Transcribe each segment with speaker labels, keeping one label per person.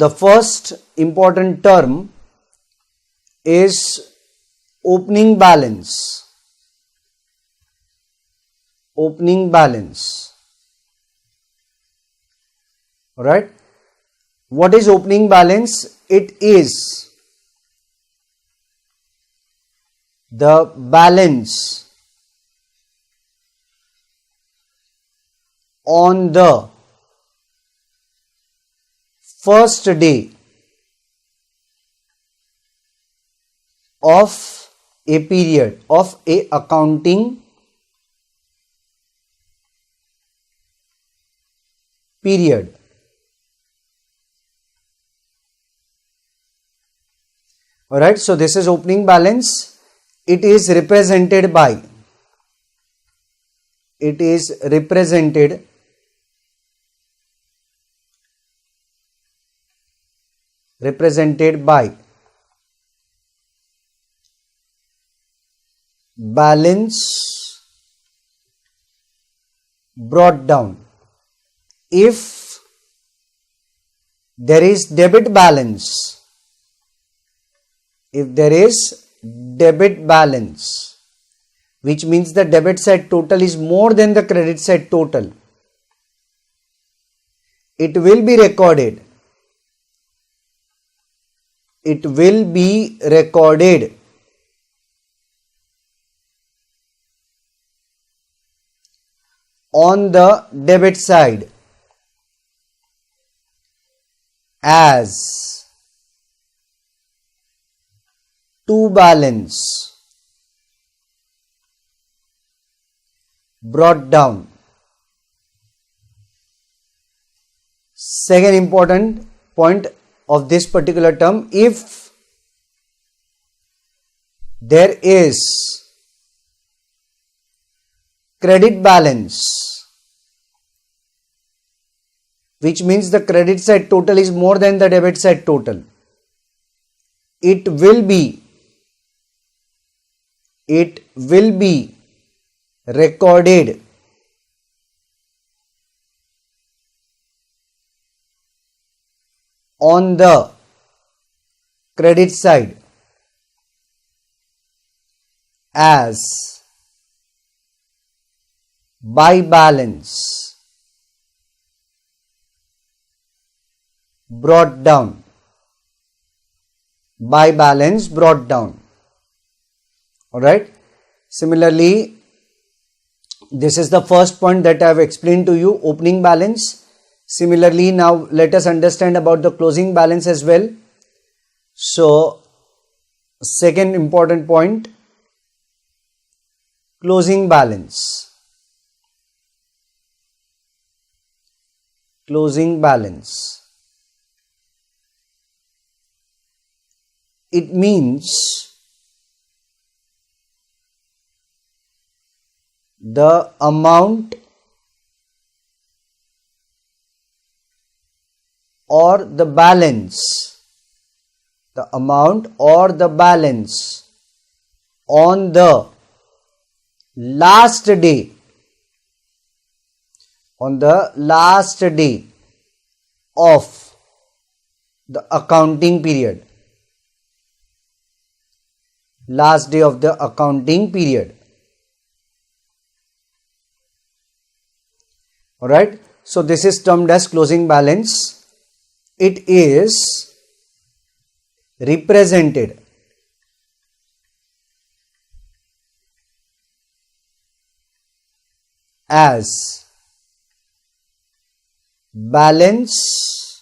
Speaker 1: The first important term is opening balance. Opening balance. Alright. What is opening balance? It is the balance on the first day of a period, of a accounting period. Alright, so this is opening balance. It is represented by, represented by balance brought down. If there is debit balance, which means the debit side total is more than the credit side total, it will be recorded. On the debit side as to balance brought down. Second important point of this particular term, if there is credit balance, which means the credit side total is more than the debit side total, it will be recorded on the credit side as by balance brought down. Alright. Similarly, this is the first point that I have explained to you, opening balance. Similarly, now let us understand about the closing balance as well. So, second important point, closing balance. It means the amount or the balance, on the last day, of the accounting period. Last day of the accounting period. Alright, so this is termed as closing balance. It is represented as balance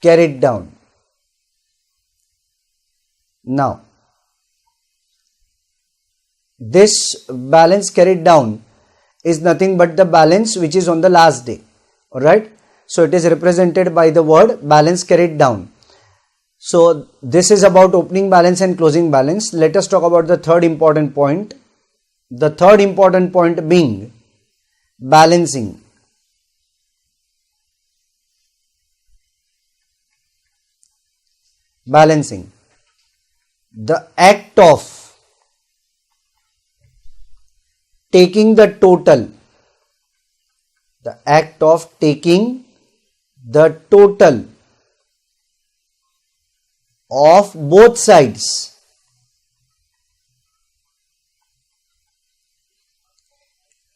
Speaker 1: carried down. Now, this balance carried down is nothing but the balance which is on the last day. Alright, so it is represented by the word balance carried down. So this is about opening balance and closing balance. Let us talk about the third important point. The third important point being balancing. The act of taking the total, the total of both sides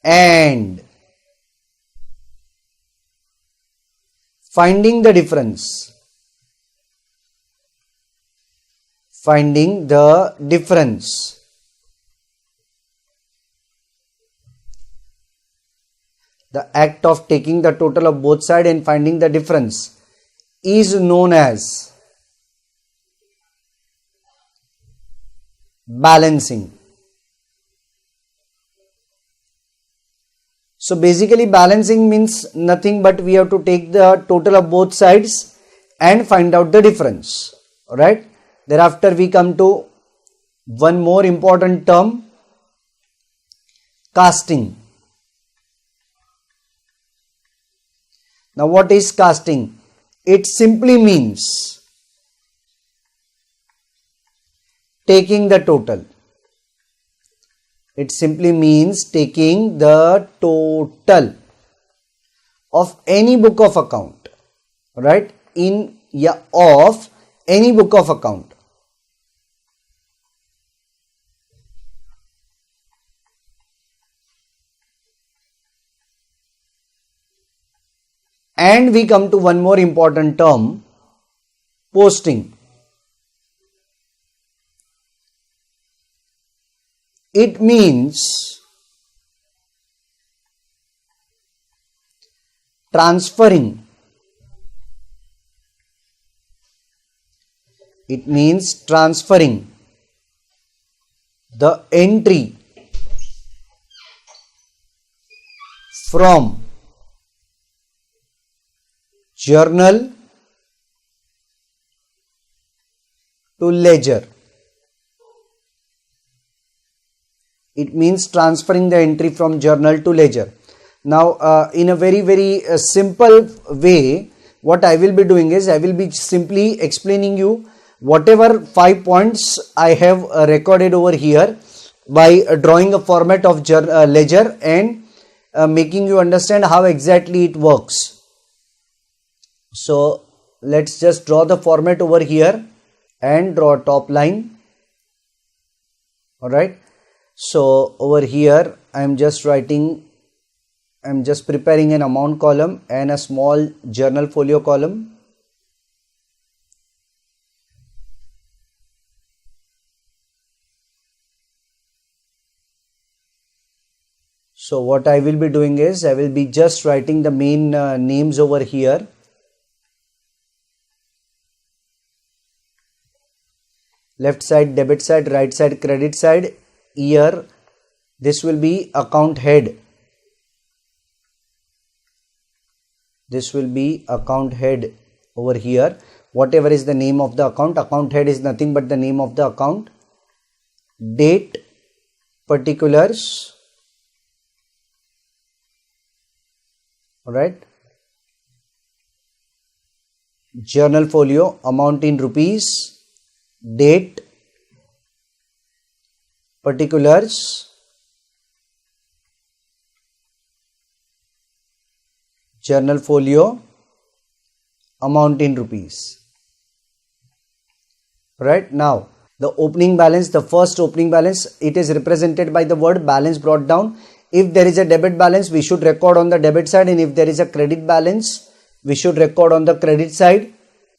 Speaker 1: and finding the difference. Finding the difference. The act of taking the total of both sides and finding the difference is known as balancing. So basically balancing means nothing but we have to take the total of both sides and find out the difference. Alright. Thereafter we come to one more important term, casting. Now what is casting? It simply means taking the total. It simply means taking the total of any book of account, right? Of any book of account. And we come to one more important term, posting. It means transferring. It means transferring the entry from journal to ledger. It means transferring the entry from journal to ledger. Now, in a very simple way, what I will be doing is I will be simply explaining you whatever 5 points I have recorded over here by drawing a format of ledger and making you understand how exactly it works. So let's just draw the format over here and draw a top line. Alright. So over here I am just preparing an amount column and a small journal folio column. So what I will be doing is I will be just writing the main names over here. Left side debit side, right side credit side, year. This will be account head. This will be account head over here. Whatever is the name of the account head is nothing but the name of the account. Date, particulars. Alright. Journal folio, amount in rupees. Date, particulars, journal folio, amount in rupees. Right now, the opening balance, the first opening balance, it is represented by the word balance brought down. If there is a debit balance, we should record on the debit side, and if there is a credit balance, we should record on the credit side.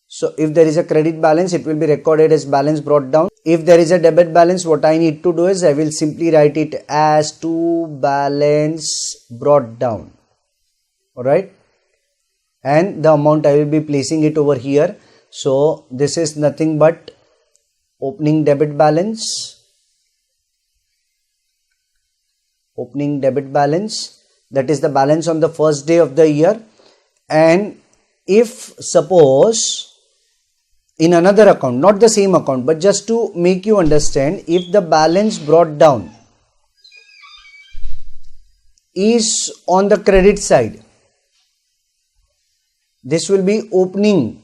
Speaker 1: So if there is a credit balance, it will be recorded as balance brought down. If there is a debit balance, what I need to do is I will simply write it as to balance brought down. Alright. And the amount I will be placing it over here. So this is nothing but opening debit balance. Opening debit balance. That is the balance on the first day of the year. And if suppose in another account, not the same account, but just to make you understand, if the balance brought down is on the credit side, this will be opening.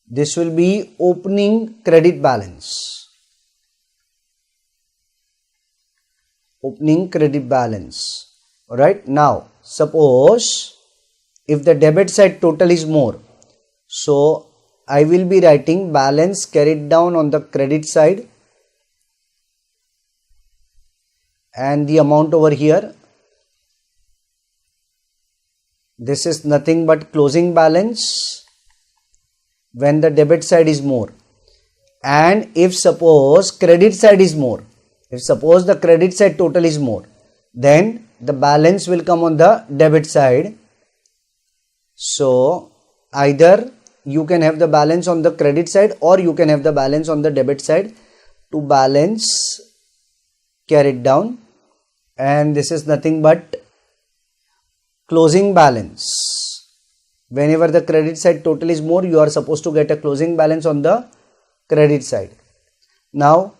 Speaker 1: This will be opening credit balance. Opening credit balance. Right, now suppose if the debit side total is more, so I will be writing balance carried down on the credit side, and the amount over here, this is nothing but closing balance when the debit side is more. And if suppose credit side is more, if suppose the credit side total is more, then the balance will come on the debit side. So either you can have the balance on the credit side or you can have the balance on the debit side. To balance carried down, and this is nothing but closing balance. Whenever the credit side total is more, you are supposed to get a closing balance on the credit side. Now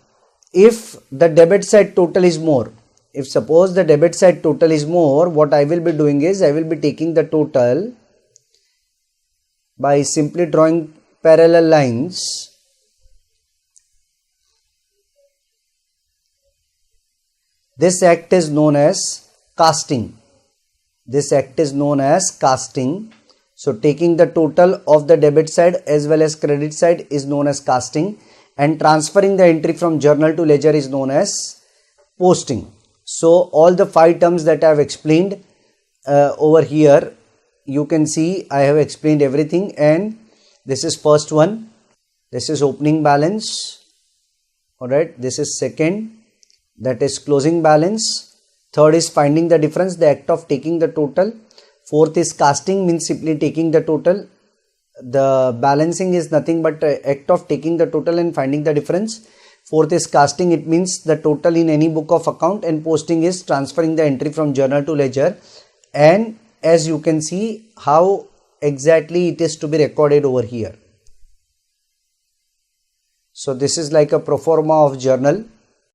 Speaker 1: if the debit side total is more, if suppose the debit side total is more, what I will be doing is I will be taking the total by simply drawing parallel lines. This act is known as casting. This act is known as casting. So taking the total of the debit side as well as credit side is known as casting, and transferring the entry from journal to ledger is known as posting. So all the 5 terms that I have explained over here, you can see I have explained everything. And this is first one, this is opening balance. Alright, this is second, that is closing balance. Third is finding the difference, the act of taking the total. Fourth is casting, means simply taking the total. The balancing is nothing but act of taking the total and finding the difference. Fourth is casting, it means the total in any book of account, and posting is transferring the entry from journal to ledger. And as you can see how exactly it is to be recorded over here. So this is like a pro forma of journal.